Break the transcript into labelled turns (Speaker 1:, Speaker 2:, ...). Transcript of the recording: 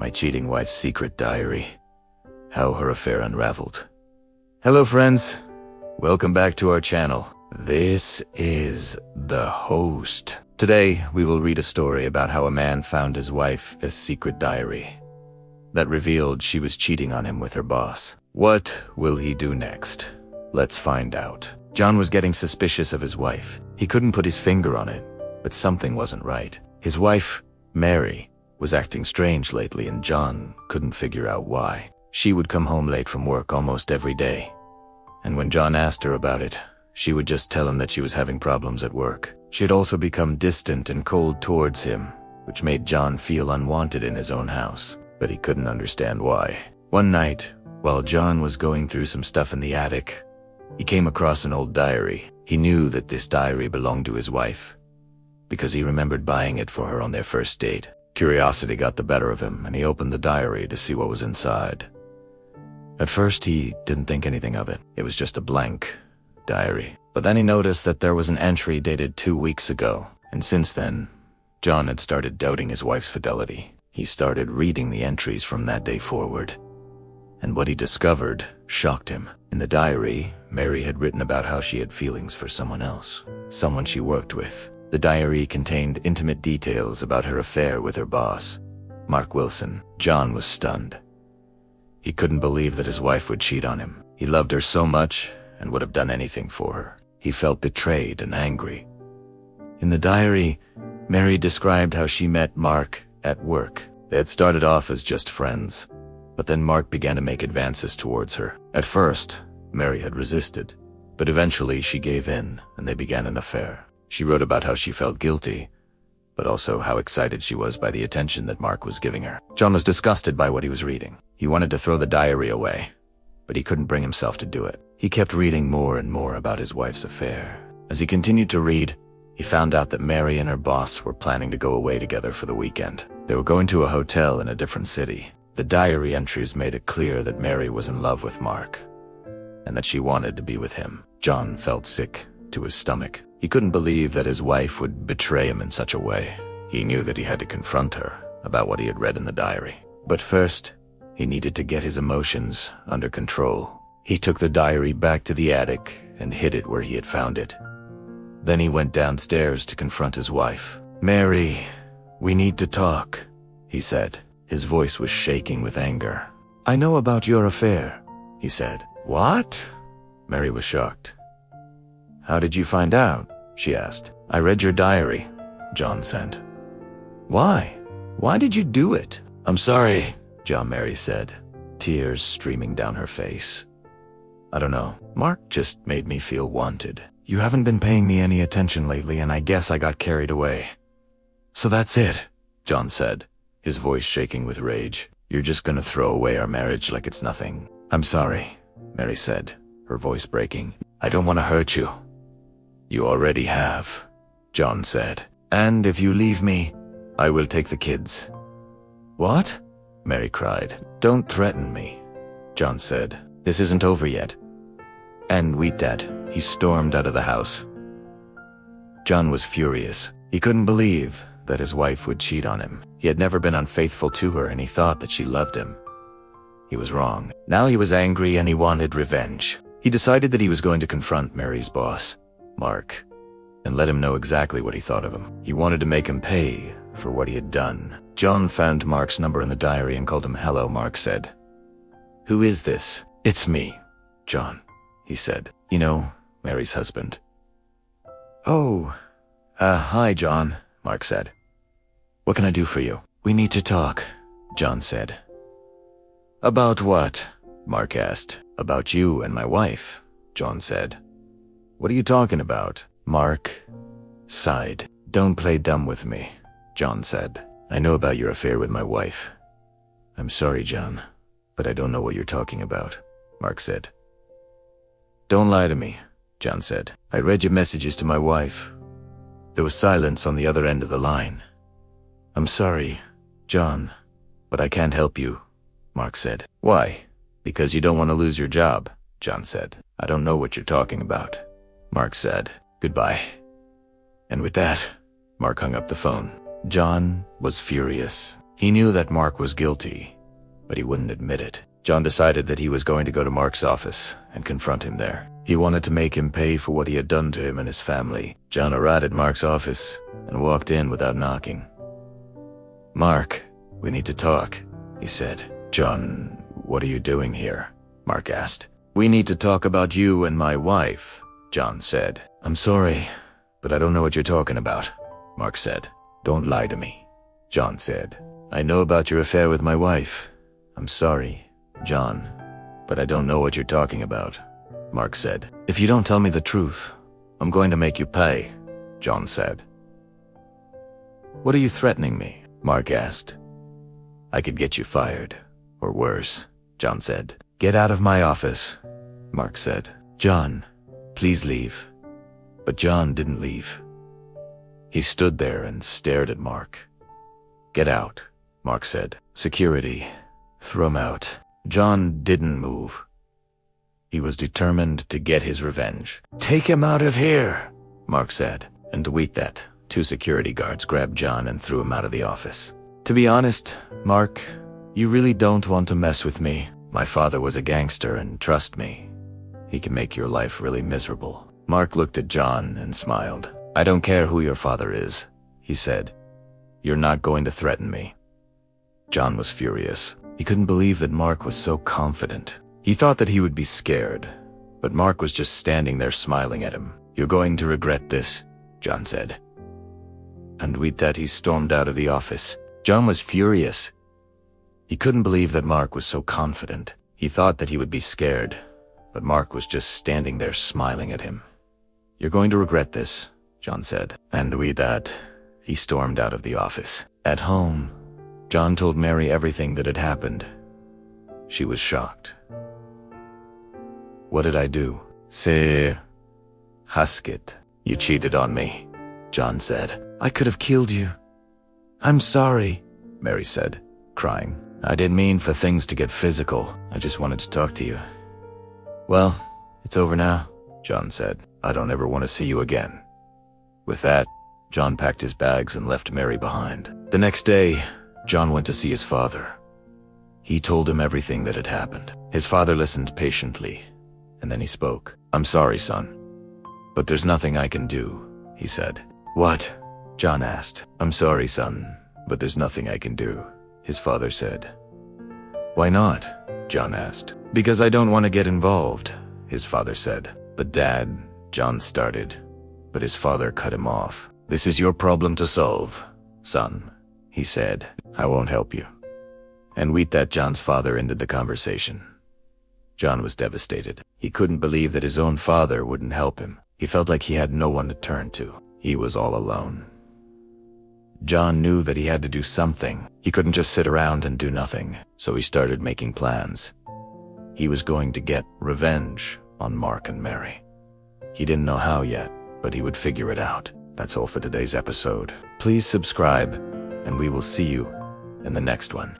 Speaker 1: My cheating wife's secret diary. How her affair unraveled. Hello friends, welcome back to our channel. This is the host. Today we will read a story about how a man found his wife's secret diary that revealed she was cheating on him with her boss. What will he do next? Let's find out. John was getting suspicious of his wife. He couldn't put his finger on it, but something wasn't right. His wife, Mary, was acting strange lately and John couldn't figure out why. She would come home late from work almost every day. And when John asked her about it, she would just tell him that she was having problems at work. She had also become distant and cold towards him, which made John feel unwanted in his own house, but he couldn't understand why. One night, while John was going through some stuff in the attic, he came across an old diary. He knew that this diary belonged to his wife, because he remembered buying it for her on their first date. Curiosity got the better of him, and he opened the diary to see what was inside. At first, he didn't think anything of it. It was just a blank diary. But then he noticed that there was an entry dated 2 weeks ago, and since then, John had started doubting his wife's fidelity. He started reading the entries from that day forward, and what he discovered shocked him. In the diary, Mary had written about how she had feelings for someone else, someone she worked with. The diary contained intimate details about her affair with her boss, Mark Wilson. John was stunned. He couldn't believe that his wife would cheat on him. He loved her so much and would have done anything for her. He felt betrayed and angry. In the diary, Mary described how she met Mark at work. They had started off as just friends, but then Mark began to make advances towards her. At first, Mary had resisted, but eventually she gave in and they began an affair. She wrote about how she felt guilty, but also how excited she was by the attention that Mark was giving her. John was disgusted by what he was reading. He wanted to throw the diary away, but he couldn't bring himself to do it. He kept reading more and more about his wife's affair. As he continued to read, he found out that Mary and her boss were planning to go away together for the weekend. They were going to a hotel in a different city. The diary entries made it clear that Mary was in love with Mark, and that she wanted to be with him. John felt sick to his stomach. He couldn't believe that his wife would betray him in such a way. He knew that he had to confront her about what he had read in the diary. But first, he needed to get his emotions under control. He took the diary back to the attic and hid it where he had found it. Then he went downstairs to confront his wife. "Mary, we need to talk," he said. His voice was shaking with anger. "I know about your affair," he said. "What?" Mary was shocked. "How did you find out?" she asked. "I read your diary," John said. "Why? Why did you do it?" "I'm sorry," Mary said, tears streaming down her face. "I don't know. Mark just made me feel wanted. You haven't been paying me any attention lately, and I guess I got carried away." "So that's it," John said, his voice shaking with rage. "You're just gonna throw away our marriage like it's nothing." "I'm sorry," Mary said, her voice breaking. "I don't want to hurt you." "You already have," John said. "And if you leave me, I will take the kids." "What?" Mary cried. "Don't threaten me," John said. "This isn't over yet." And with that, he stormed out of the house. John was furious. He couldn't believe that his wife would cheat on him. He had never been unfaithful to her, and he thought that she loved him. He was wrong. Now he was angry and he wanted revenge. He decided that he was going to confront Mary's boss, Mark, and let him know exactly what he thought of him. He wanted to make him pay for what he had done. John found Mark's number in the diary and called him. "Hello," Mark said. "Who is this?" "It's me, John," he said. "You know, Mary's husband." "Oh, hi, John," Mark said. "What can I do for you?" "We need to talk," John said. "About what?" Mark asked. "About you and my wife," John said. "What are you talking about?" Mark sighed. "Don't play dumb with me," John said. "I know about your affair with my wife." "I'm sorry, John, but I don't know what you're talking about," Mark said. "Don't lie to me," John said. "I read your messages to my wife." There was silence on the other end of the line. "I'm sorry, John, but I can't help you," Mark said. "Why?" "Because you don't want to lose your job," John said. "I don't know what you're talking about," Mark said. "Goodbye." And with that, Mark hung up the phone. John was furious. He knew that Mark was guilty, but he wouldn't admit it. John decided that he was going to go to Mark's office and confront him there. He wanted to make him pay for what he had done to him and his family. John arrived at Mark's office and walked in without knocking. "Mark, we need to talk," he said. "John, what are you doing here?" Mark asked. "We need to talk about you and my wife," John said. "I'm sorry, but I don't know what you're talking about," Mark said. "Don't lie to me," John said. "I know about your affair with my wife. I'm sorry, John, but I don't know what you're talking about," Mark said. "If you don't tell me the truth, I'm going to make you pay," John said. "What are you threatening me?" Mark asked. "I could get you fired, or worse," John said. "Get out of my office," Mark said. "John, please leave." But John didn't leave. He stood there and stared at Mark. "Get out," Mark said. "Security, throw him out." John didn't move. He was determined to get his revenge. "Take him out of here," Mark said. And to weak that, 2 security guards grabbed John and threw him out of the office. "To be honest, Mark, you really don't want to mess with me. My father was a gangster, and trust me, he can make your life really miserable." Mark looked at John and smiled. "I don't care who your father is," he said. "You're not going to threaten me." John was furious. He couldn't believe that Mark was so confident. He thought that he would be scared, but Mark was just standing there smiling at him. "You're going to regret this," John said. And with that, he stormed out of the office. John was furious. He couldn't believe that Mark was so confident. He thought that he would be scared, but Mark was just standing there smiling at him. "You're going to regret this," John said. And with that, he stormed out of the office. At home, John told Mary everything that had happened. She was shocked. "What did I do?" "C'est Husket. You cheated on me," John said. "I could have killed you." "I'm sorry," Mary said, crying. "I didn't mean for things to get physical. I just wanted to talk to you." "Well, it's over now," John said. "I don't ever want to see you again." With that, John packed his bags and left Mary behind. The next day, John went to see his father. He told him everything that had happened. His father listened patiently, and then he spoke. "I'm sorry, son, but there's nothing I can do," he said. "What?" John asked. "I'm sorry, son, but there's nothing I can do," his father said. "Why not?" John asked. "Because I don't want to get involved," his father said. "But Dad," John started, but his father cut him off. "This is your problem to solve, son," he said. "I won't help you." And with that, John's father ended the conversation. John was devastated. He couldn't believe that his own father wouldn't help him. He felt like he had no one to turn to. He was all alone. John knew that he had to do something. He couldn't just sit around and do nothing, so he started making plans. He was going to get revenge on Mark and Mary. He didn't know how yet, but he would figure it out. That's all for today's episode. Please subscribe, and we will see you in the next one.